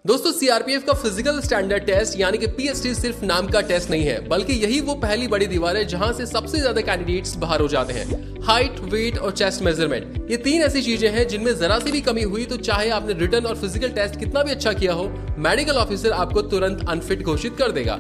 दोस्तों सीआरपीएफ का physical standard test यानी कि पीएसटी सिर्फ नाम का टेस्ट नहीं है, बल्कि यही वो पहली बड़ी दीवार है जहां से सबसे ज्यादा कैंडिडेट्स बाहर हो जाते हैं। हाइट, वेट और चेस्ट मेजरमेंट, ये तीन ऐसी चीजें हैं जिनमें जरा सी भी कमी हुई तो चाहे आपने रिटन और फिजिकल टेस्ट कितना भी अच्छा किया हो, मेडिकल ऑफिसर आपको तुरंत अनफिट घोषित कर देगा।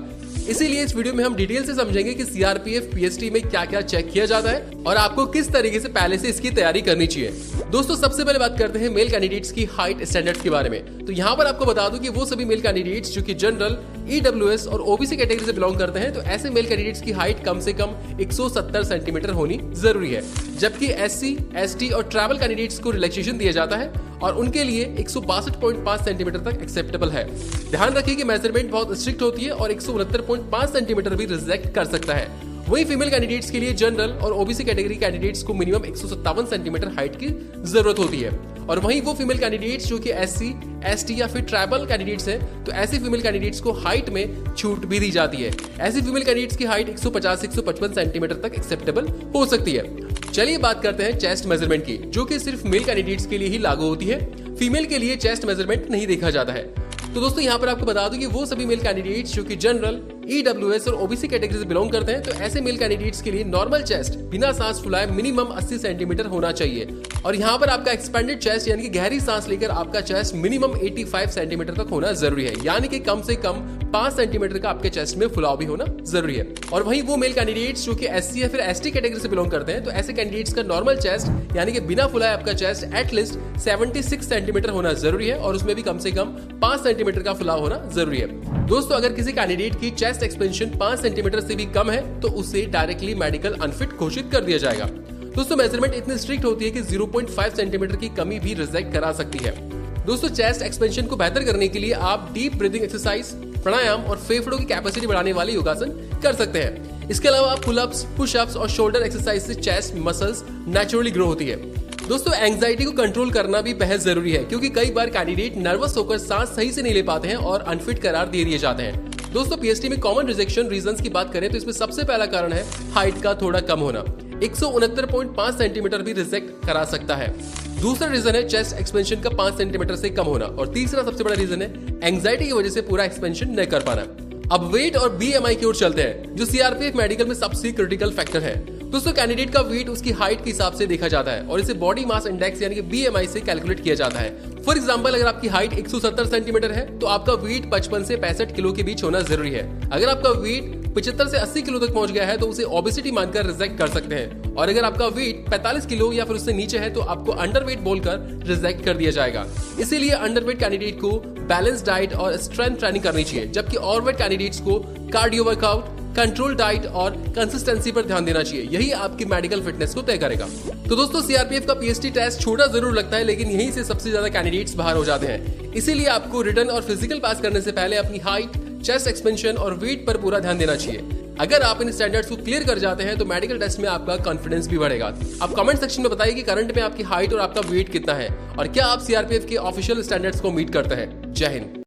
इसीलिए इस वीडियो में हम डिटेल से समझेंगे कि सीआरपीएफ पीएसटी में क्या क्या चेक किया जाता है और आपको किस तरीके से पहले से इसकी तैयारी करनी चाहिए। दोस्तों सबसे पहले बात करते हैं मेल कैंडिडेट्स की हाइट स्टैंडर्ड्स के बारे में। तो यहाँ पर आपको बता दूं कि वो सभी मेल कैंडिडेट्स जो कि जनरल, ईडब्ल्यूएस और ओबीसी कैटेगरी से बिलोंग करते हैं, तो ऐसे मेल कैंडिडेट्स की हाइट कम से कम 170 सेंटीमीटर होनी जरूरी है। जबकि एससी, एसटी और ट्रैवल कैंडिडेट्स को रिलैक्सेशन दिया जाता है और उनके लिए 162.5 सेंटीमीटर तक एक्सेप्टेबल है। ध्यान रखिए कि मेजरमेंट बहुत स्ट्रिक्ट होती है और 169.5 सेंटीमीटर भी रिजेक्ट कर सकता है। वही फीमेल कैंडिडेट्स के लिए जनरल और ओबीसी कैटेगरी कैंडिडेट्स को मिनिमम 157 सेंटीमीटर हाइट की जरूरत होती है। और वहीं वो फीमेल कैंडिडेट्स जो कि एससी, एसटी या फिर ट्राइबल कैंडिडेट्स हैं, तो ऐसे फीमेल कैंडिडेट्स को हाइट में छूट भी दी जाती है। ऐसी फीमेल कैंडिडेट्स की हाइट 150 से 155 सेंटीमीटर तक एक्सेप्टेबल हो सकती है। चलिए बात करते हैं चेस्ट मेजरमेंट की, जो कि सिर्फ मेल कैंडिडेट्स के लिए ही लागू होती है। फीमेल के लिए चेस्ट मेजरमेंट नहीं देखा जाता है। तो दोस्तों यहाँ पर आपको बता दूं कि वो सभी मेल कैंडिडेट्स जो कि जनरल, ईडब्ल्यूएस और ओबीसी कैटेगरी से बिलोंग करते हैं, तो ऐसे मेल कैंडिडेट्स के लिए नॉर्मल चेस्ट बिना सांस फुलाए मिनिमम 80 सेंटीमीटर होना चाहिए। और यहाँ पर आपका एक्सपेंडेड चेस्ट यानी कि गहरी सांस लेकर आपका चेस्ट मिनिमम 85 सेंटीमीटर तक होना जरूरी है, यानी कि कम से कम 5 सेंटीमीटर का आपके चेस्ट में फुलाव भी होना जरूरी है। और वहीं वो मेल कैंडिडेट्स जो कि एससी या फिर एसटी कैटेगरी से बिलोंग करते हैं, तो ऐसे कैंडिडेट्स का नॉर्मल चेस्ट यानी कि बिना फुलाए आपका चेस्ट एटलीस्ट 76 सेंटीमीटर होना जरूरी है और उसमें भी कम से कम 5 सेंटीमीटर का फुलाव होना जरूरी है। दोस्तों अगर किसी कैंडिडेट की चेस्ट एक्सपेंशन 5 सेंटीमीटर से भी कम है तो उसे डायरेक्टली मेडिकल अनफिट घोषित कर दिया जाएगा। दोस्तों मेजरमेंट इतनी स्ट्रिक्ट होती है कि 0.5 सेंटीमीटर की कमी भी रिजेक्ट करा सकती है। दोस्तों चेस्ट एक्सपेंशन को बेहतर करने के लिए आप डीप ब्रीदिंग एक्सरसाइज, प्राणायाम और फेफड़ों की कैपेसिटी बढ़ाने वाले योगासन कर सकते हैं। इसके अलावा आप पुलअप्स, पुशअप्स और शोल्डर एक्सरसाइज से चेस्ट मसल्स नेचुरली ग्रो होती है। दोस्तों एंजाइटी को कंट्रोल करना भी बेहद जरूरी है, क्योंकि कई बार कैंडिडेट नर्वस होकर सांस सही से नहीं ले पाते हैं और अनफिट करार दे दिए जाते हैं। दोस्तों पीएसटी में कॉमन रिजेक्शन रीजंस की बात करें तो इसमें सबसे पहला कारण है हाइट का थोड़ा कम होना। 169.5 सेंटीमीटर भी रिजेक्ट करा सकता है। दूसरा रीजन है चेस्ट एक्सपेंशन का 5 सेंटीमीटर से कम होना और तीसरा सबसे बड़ा रीजन है एंजाइटी की वजह से पूरा एक्सपेंशन न कर पाना। अब वेट और बीएमआई की ओर चलते हैं, जो सीआरपीएफ मेडिकल में सबसे क्रिटिकल फैक्टर है। दोस्तों कैंडिडेट का वेट उसकी हाइट के हिसाब से देखा जाता है और इसे बॉडी मास इंडेक्स यानी कि बीएमआई से कैलकुलेट किया जाता है। फॉर एग्जांपल अगर आपकी हाइट 170 सेंटीमीटर है तो आपका वेट 55 से 65 किलो के बीच होना जरूरी है। अगर आपका वेट 75 से 80 किलो तक पहुंच गया है तो उसे ओबेसिटी मानकर रिजेक्ट कर सकते हैं, और अगर आपका वेट 45 किलो या फिर उससे नीचे है तो आपको अंडरवेट बोलकर रिजेक्ट कर दिया जाएगा। इसीलिए अंडरवेट कैंडिडेट को बैलेंस डाइट और स्ट्रेंथ ट्रेनिंग करनी चाहिए, जबकि ओवरवेट कैंडिडेट्स को कार्डियो वर्कआउट, कंट्रोल डाइट और कंसिस्टेंसी पर ध्यान देना चाहिए। यही आपकी मेडिकल फिटनेस को तय करेगा। तो दोस्तों सीआरपीएफ का पीएसटी टेस्ट छोटा जरूर लगता है, लेकिन यहीं से सबसे ज्यादा कैंडिडेट्स बाहर हो जाते हैं। इसीलिए आपको रिटन और फिजिकल पास करने से पहले अपनी हाइट, चेस्ट एक्सपेंशन और वेट पर पूरा ध्यान देना चाहिए। अगर आप इन स्टैंडर्ड्स को क्लियर कर जाते हैं तो मेडिकल टेस्ट में आपका कॉन्फिडेंस भी बढ़ेगा। आप कमेंट सेक्शन में बताइए कि करंट में आपकी हाइट और आपका वेट कितना है और क्या आप सीआरपीएफ के ऑफिशियल स्टैंडर्ड्स को मीट करते हैं। जय हिंद।